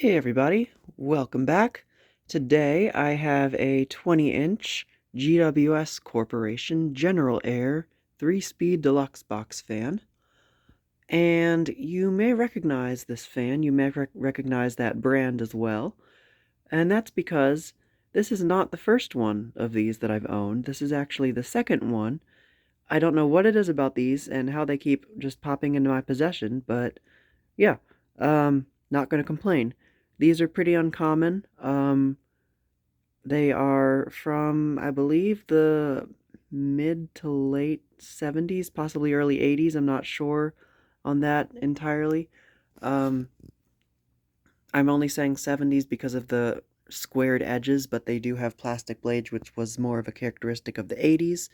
Hey everybody, welcome back. Today I have a 20-inch GWS Corporation General-Aire 3-speed deluxe box fan. And you may recognize this fan, you may recognize that brand as well. And that's because this is not the first one of these that I've owned. This is actually the second one. I don't know what it is about these and how they keep just popping into my possession, but yeah, not gonna complain. These are pretty uncommon. They are from, I believe, the mid to late 70s, possibly early 80s. I'm not sure on that entirely. Um, I'm only saying 70s because of the squared edges, but they do have plastic blades, which was more of a characteristic of the 80s.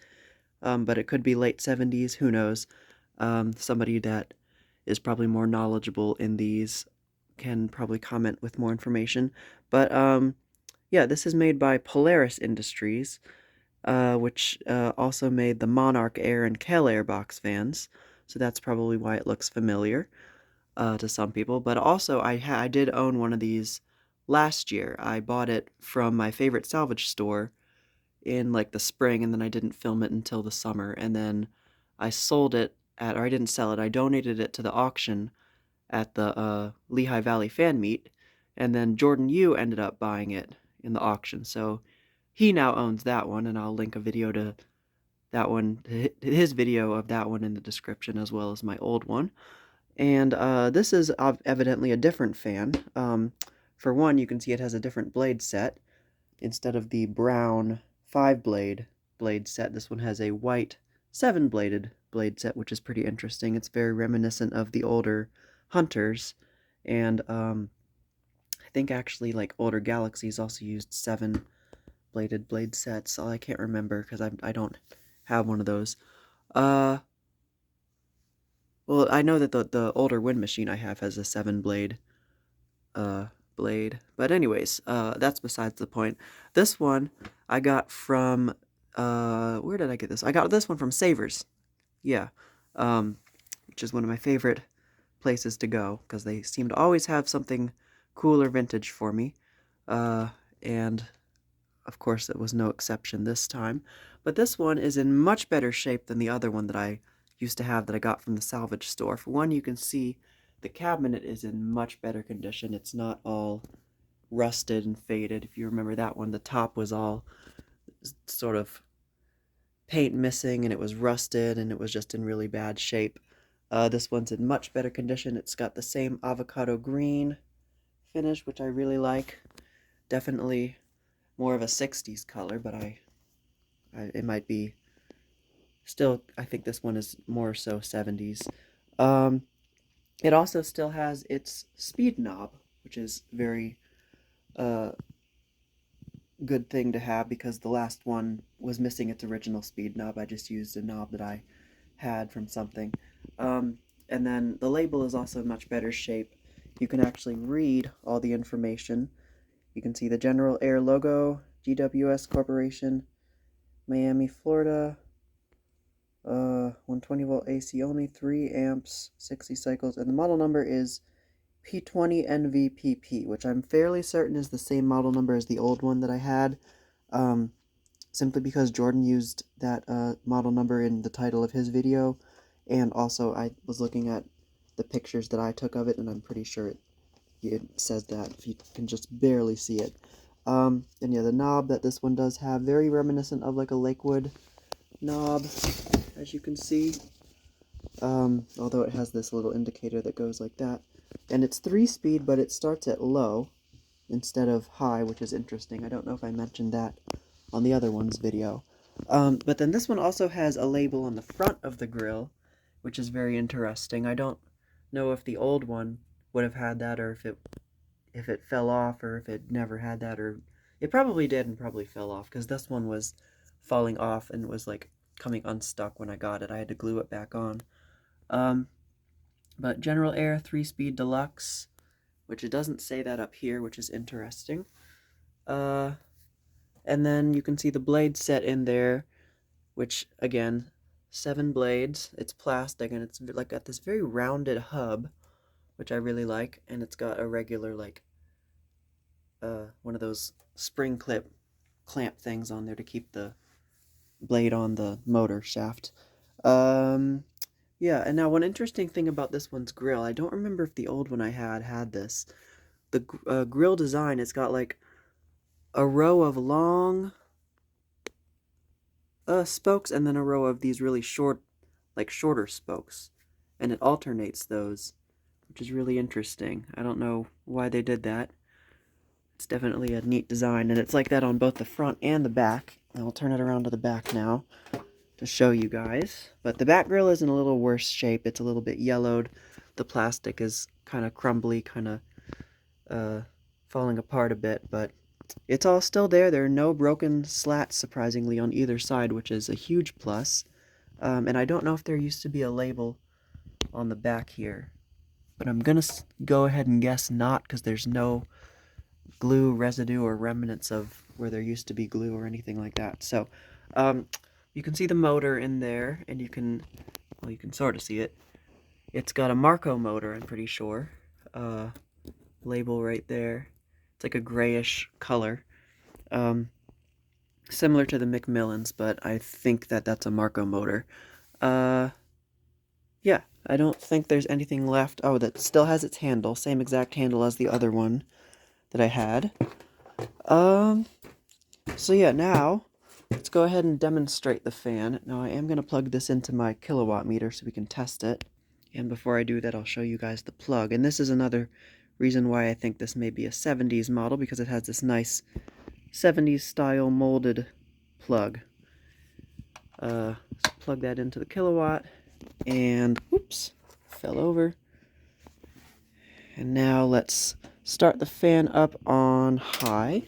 But it could be late 70s, who knows. Somebody that is probably more knowledgeable in these can probably comment with more information. But yeah, this is made by Polaris Industries, which also made the Monarch-Aire and Kel-Aire box fans. So that's probably why it looks familiar to some people. But also, I did own one of these last year. I bought it from my favorite salvage store in like the spring, and then I didn't film it until the summer, and then I sold it at, or I didn't sell it, I donated it to the auction at the Lehigh Valley fan meet, and then Jordan Yu ended up buying it in the auction, so he now owns that one, and I'll link a video to that one, his video of that one in the description, as well as my old one. And this is evidently a different fan. For one, you can see it has a different blade set. Instead of the brown 5-blade set, this one has a white 7-bladed blade set, which is pretty interesting. It's very reminiscent of the older Hunters, and I think actually like older Galaxies also used 7-bladed blade sets. I can't remember because I don't have one of those. Well, I know that the older Wind Machine I have has a 7-blade blade. But anyways, that's besides the point. This one I got from, where did I get this? I got this one from Savers. Yeah. Which is one of my favorite places to go, because they seem to always have something cool or vintage for me. And of course it was no exception this time. But this one is in much better shape than the other one that I used to have that I got from the salvage store. For one, you can see the cabinet is in much better condition. It's not all rusted and faded. If you remember that one, the top was all sort of paint missing, and it was rusted, and it was just in really bad shape. This one's in much better condition. It's got the same avocado green finish, which I really like. Definitely more of a 60s color, but it might be still, I think this one is more so 70s. It also still has its speed knob, which is very good thing to have, because the last one was missing its original speed knob. I just used a knob that I had from something. And then the label is also in much better shape. You can actually read all the information. You can see the General-Aire logo, GWS Corporation, Miami, Florida, 120 volt AC only, 3 amps, 60 cycles, and the model number is P20NVPP, which I'm fairly certain is the same model number as the old one that I had, simply because Jordan used that model number in the title of his video, and also I was looking at the pictures that I took of it, and I'm pretty sure it says that, if you can just barely see it. And yeah, the knob that this one does have, very reminiscent of like a Lakewood knob, as you can see, although it has this little indicator that goes like that. And it's 3-speed, but it starts at low instead of high, which is interesting. I don't know if I mentioned that on the other one's video. But then this one also has a label on the front of the grill, which is very interesting. I don't know if the old one would have had that, or if it fell off, or if it never had that, or it probably did and probably fell off, because this one was falling off and was like coming unstuck when I got it. I had to glue it back on. But General-Aire 3-speed deluxe, which it doesn't say that up here, which is interesting. And then you can see the blade set in there, which again, 7 blades. It's plastic, and it's like got this very rounded hub, which I really like, and it's got a regular like one of those spring clamp things on there to keep the blade on the motor shaft. Yeah, and now one interesting thing about this one's grill, I don't remember if the old one I had this. The grill design, it's got like a row of long spokes and then a row of these really shorter spokes. And it alternates those, which is really interesting. I don't know why they did that. It's definitely a neat design, and it's like that on both the front and the back. I'll turn it around to the back now to show you guys. But the back grill is in a little worse shape. It's a little bit yellowed. The plastic is kind of crumbly, kind of falling apart a bit, but it's all still there. There are no broken slats, surprisingly, on either side, which is a huge plus. And I don't know if there used to be a label on the back here, but I'm gonna go ahead and guess not, because there's no glue residue or remnants of where there used to be glue or anything like that. So you can see the motor in there, and you can sort of see it. It's got a Marco motor, I'm pretty sure. Label right there. It's like a grayish color, similar to the Macmillans, but I think that's a Marco motor. Yeah, I don't think there's anything left. Oh, that still has its handle, same exact handle as the other one that I had. So yeah, now let's go ahead and demonstrate the fan. Now I am going to plug this into my kilowatt meter so we can test it. And before I do that, I'll show you guys the plug. And this is another reason why I think this may be a 70s model, because it has this nice 70s style molded plug. So plug that into the kilowatt, and whoops, fell over. And now let's start the fan up on high.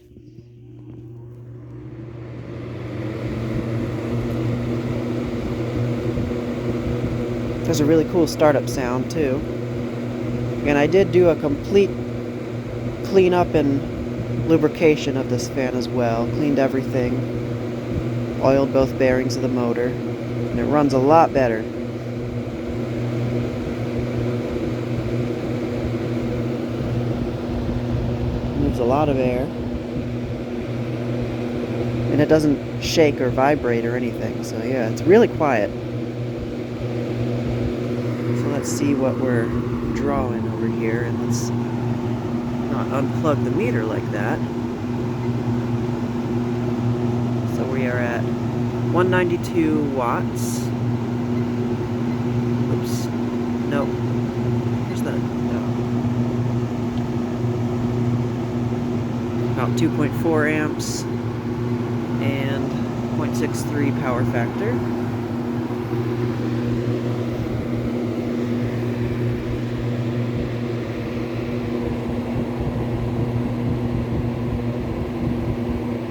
There's a really cool startup sound too. And I did do a complete cleanup and lubrication of this fan as well. Cleaned everything. Oiled both bearings of the motor. And it runs a lot better. Moves a lot of air. And it doesn't shake or vibrate or anything. So yeah, it's really quiet. So let's see what we're drawing over here, and let's not unplug the meter like that. So we are at 192 watts. Oops. No. Where's that? No. About 2.4 amps and 0.63 power factor.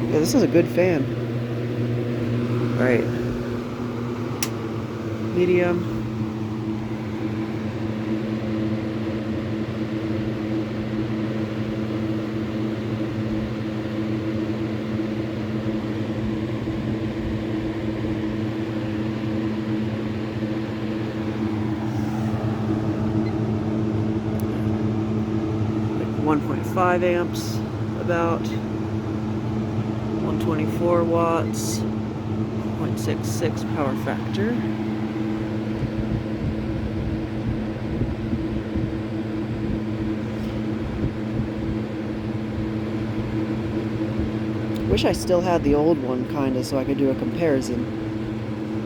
Yeah, this is a good fan. Alright. Medium. Like 1.5 amps, about 124 watts, 0.66 power factor. Wish I still had the old one, kinda, so I could do a comparison,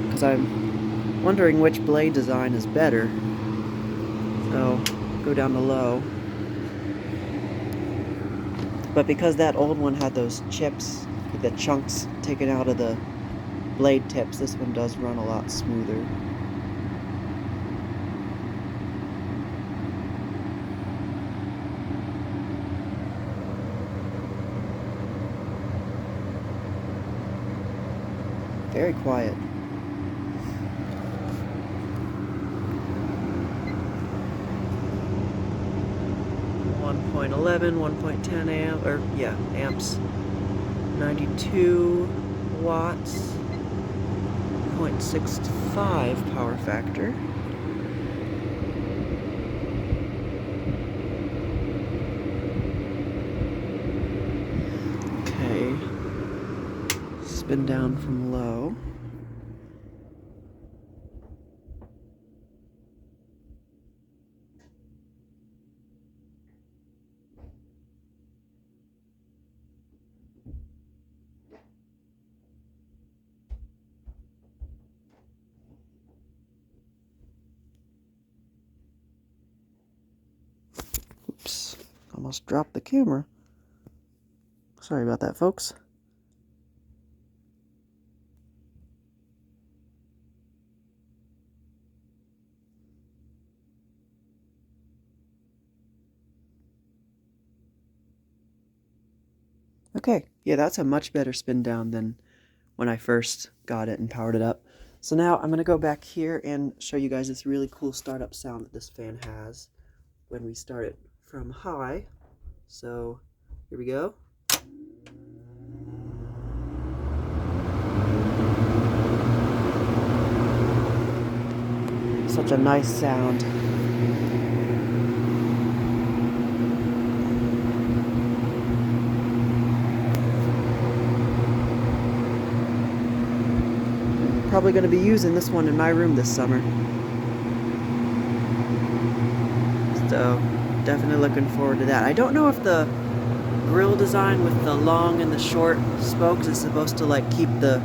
because I'm wondering which blade design is better. So, go down to low. But because that old one had those chips, the chunks taken out of the blade tips, this one does run a lot smoother. Very quiet. .11, 1.10 amps, 92 watts, 0.65 power factor. spin down from low. Oops, almost dropped the camera. Sorry about that, folks. Okay, yeah, that's a much better spin down than when I first got it and powered it up. So now I'm going to go back here and show you guys this really cool startup sound that this fan has when we start it from high. So here we go. Such a nice sound. Probably going to be using this one in my room this summer. So definitely looking forward to that. I don't know if the grill design with the long and the short spokes is supposed to like keep the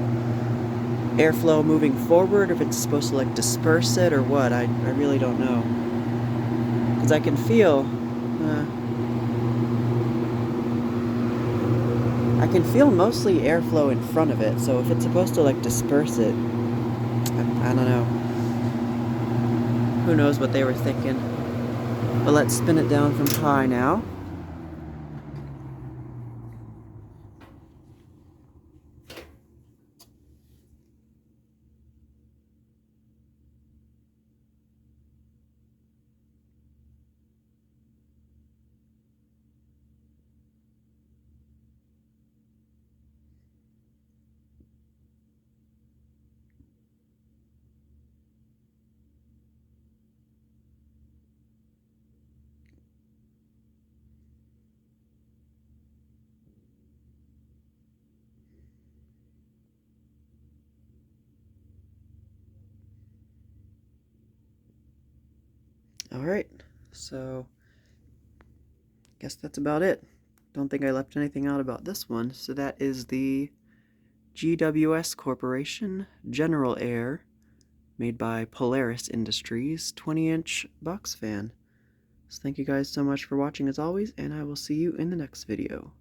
airflow moving forward, or if it's supposed to like disperse it or what. I really don't know. Because I can feel mostly airflow in front of it, so if it's supposed to like disperse it, I don't know. Who knows what they were thinking. But let's spin it down from high now. Alright, so guess that's about it. Don't think I left anything out about this one. So that is the GWS Corporation General-Aire, made by Polaris Industries, 20-inch box fan. So thank you guys so much for watching as always, and I will see you in the next video.